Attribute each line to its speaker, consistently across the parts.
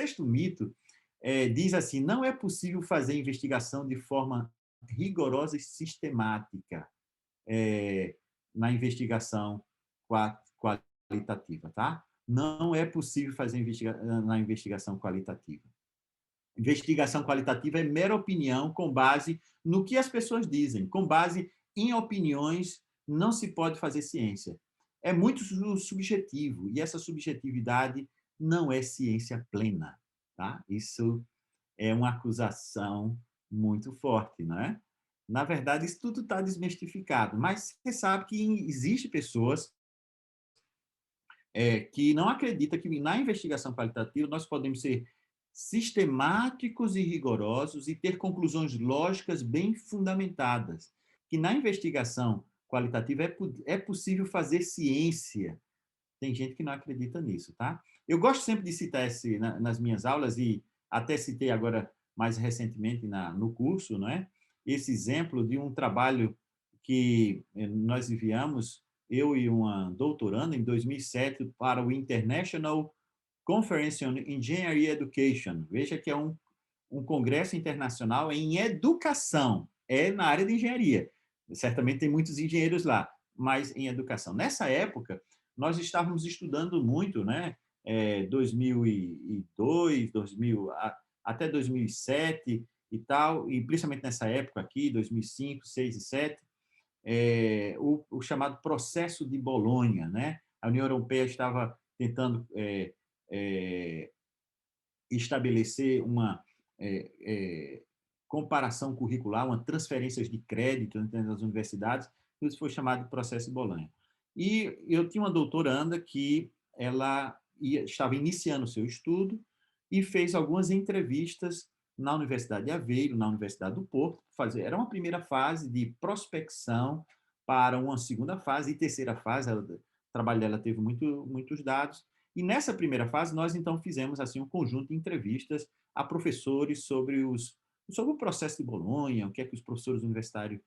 Speaker 1: sexto mito diz assim: não é possível fazer investigação de forma rigorosa e sistemática na investigação qualitativa, tá? Não é possível fazer na investigação qualitativa. Investigação qualitativa é mera opinião com base no que as pessoas dizem. Com base em opiniões, não se pode fazer ciência. É muito subjetivo, e essa subjetividade não é ciência plena. Tá? Isso é uma acusação muito forte, não é? Na verdade, isso tudo está desmistificado, mas você sabe que existem pessoas que não acreditam que na investigação qualitativa nós podemos ser sistemáticos e rigorosos e ter conclusões lógicas bem fundamentadas. Que na investigação qualitativa é possível fazer ciência. Tem gente que não acredita nisso, tá? Eu gosto sempre de citar nas minhas aulas, e até citei agora mais recentemente no curso, não é? Esse exemplo de um trabalho que nós enviamos, eu e uma doutoranda, em 2007, para o International Conference on Engineering Education. Veja que é um congresso internacional em educação, é na área de engenharia. Certamente tem muitos engenheiros lá, mas em educação. Nessa época, nós estávamos estudando muito, né? 2002, 2000, até 2007 e tal, e principalmente nessa época aqui, 2005, 6 e 7, o chamado processo de Bolonha, né? A União Europeia estava tentando estabelecer uma comparação curricular, uma transferência de crédito entre as universidades, isso foi chamado de processo de Bolonha. E eu tinha uma doutoranda que ela estava iniciando o seu estudo e fez algumas entrevistas na Universidade de Aveiro, na Universidade do Porto. Era uma primeira fase de prospecção para uma segunda fase e terceira fase. O trabalho dela teve muitos dados. E nessa primeira fase, nós então fizemos assim um conjunto de entrevistas a professores sobre o processo de Bolonha, o que é que os professores universitários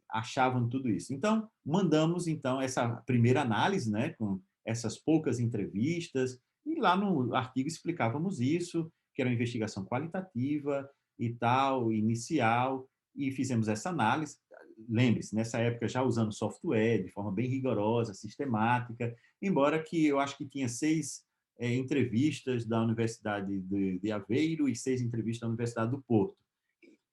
Speaker 1: achavam de tudo isso. Então, mandamos então essa primeira análise, né, com essas poucas entrevistas, e lá no artigo explicávamos isso, que era uma investigação qualitativa e tal, inicial, e fizemos essa análise. Lembre-se, nessa época já usando software de forma bem rigorosa, sistemática, embora que eu acho que tinha 6 entrevistas da Universidade de Aveiro e 6 entrevistas da Universidade do Porto.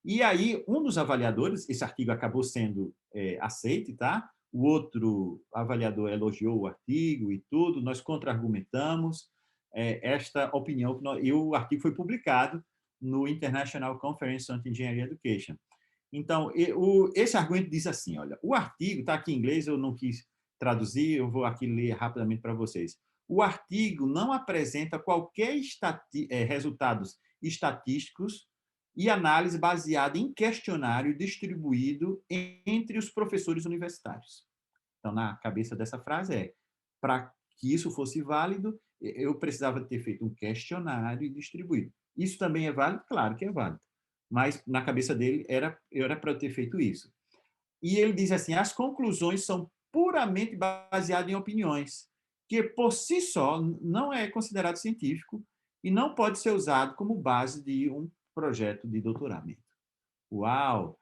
Speaker 1: E aí, um dos avaliadores, esse artigo acabou sendo aceito, tá? O outro avaliador elogiou o artigo e tudo, nós contra-argumentamos esta opinião, e o artigo foi publicado no International Conference on Engineering Education. Então, esse argumento diz assim, olha, o artigo, está aqui em inglês, eu não quis traduzir, eu vou aqui ler rapidamente para vocês. O artigo não apresenta qualquer resultados estatísticos e análise baseada em questionário distribuído entre os professores universitários. Então, na cabeça dessa frase para que isso fosse válido, eu precisava ter feito um questionário e distribuído. Isso também é válido? Claro que é válido. Mas, na cabeça dele, era para eu ter feito isso. E ele diz assim, as conclusões são puramente baseadas em opiniões, que, por si só, não é considerado científico e não pode ser usado como base de um projeto de doutoramento. Uau!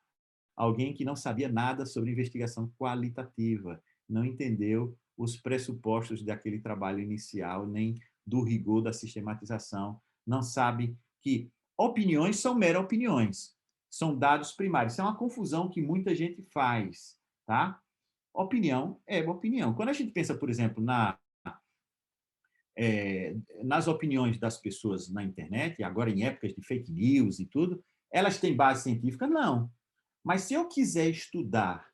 Speaker 1: Alguém que não sabia nada sobre investigação qualitativa, não entendeu os pressupostos daquele trabalho inicial, nem do rigor da sistematização, não sabe que opiniões são meras opiniões, são dados primários. Isso é uma confusão que muita gente faz, tá? Opinião é uma opinião. Quando a gente pensa, por exemplo, nas opiniões das pessoas na internet, agora em épocas de fake news e tudo, elas têm base científica? Não. Mas se eu quiser estudar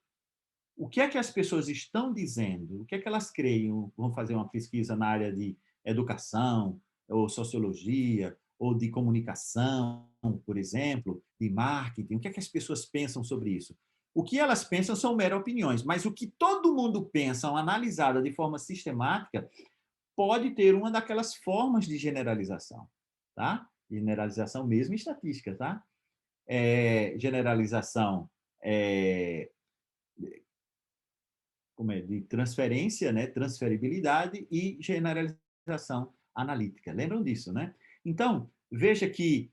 Speaker 1: o que é que as pessoas estão dizendo, o que é que elas creem, vão fazer uma pesquisa na área de educação, ou sociologia, ou de comunicação, por exemplo, de marketing, o que é que as pessoas pensam sobre isso? O que elas pensam são meras opiniões, mas o que todo mundo pensa, analisada de forma sistemática, pode ter uma daquelas formas de generalização, tá? Generalização mesmo em estatística, tá? Generalização de transferência, né? Transferibilidade e generalização analítica. Lembram disso, né? Então, veja que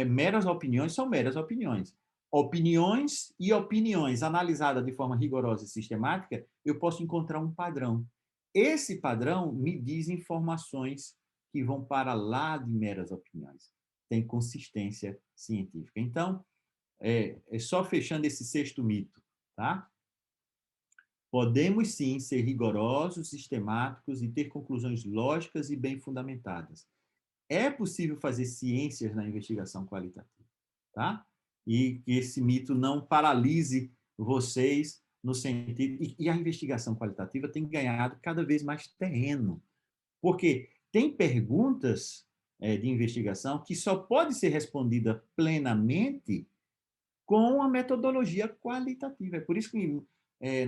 Speaker 1: meras opiniões são meras opiniões. Opiniões e opiniões analisadas de forma rigorosa e sistemática, eu posso encontrar um padrão. Esse padrão me diz informações que vão para lá de meras opiniões. Tem consistência científica. Então, só fechando esse sexto mito, tá? Podemos sim ser rigorosos, sistemáticos e ter conclusões lógicas e bem fundamentadas. É possível fazer ciências na investigação qualitativa, tá? E que esse mito não paralise vocês no sentido... E a investigação qualitativa tem ganhado cada vez mais terreno, porque tem perguntas de investigação que só pode ser respondida plenamente com a metodologia qualitativa. É por isso que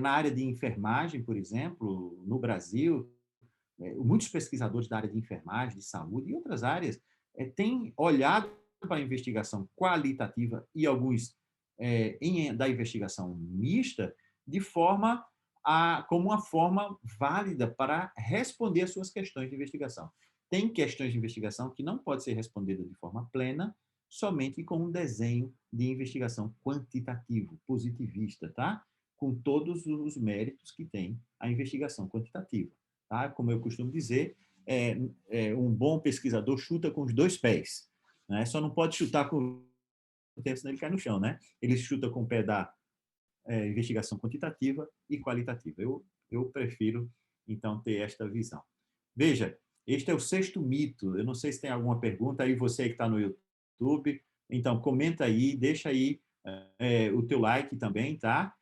Speaker 1: na área de enfermagem, por exemplo, no Brasil, muitos pesquisadores da área de enfermagem, de saúde e outras áreas têm olhado para a investigação qualitativa e alguns da investigação mista de forma como uma forma válida para responder às suas questões de investigação. Tem questões de investigação que não pode ser respondida de forma plena, somente com um desenho de investigação quantitativo, positivista, tá? Com todos os méritos que tem a investigação quantitativa. Tá? Como eu costumo dizer, um bom pesquisador chuta com os dois pés. Né? Só não pode chutar com o tempo, senão ele cai no chão. Né? Ele chuta com o pé da investigação quantitativa e qualitativa. Eu prefiro, então, ter esta visão. Veja, este é o sexto mito. Eu não sei se tem alguma pergunta. Aí você que está no YouTube, então comenta aí, deixa aí o teu like também, tá?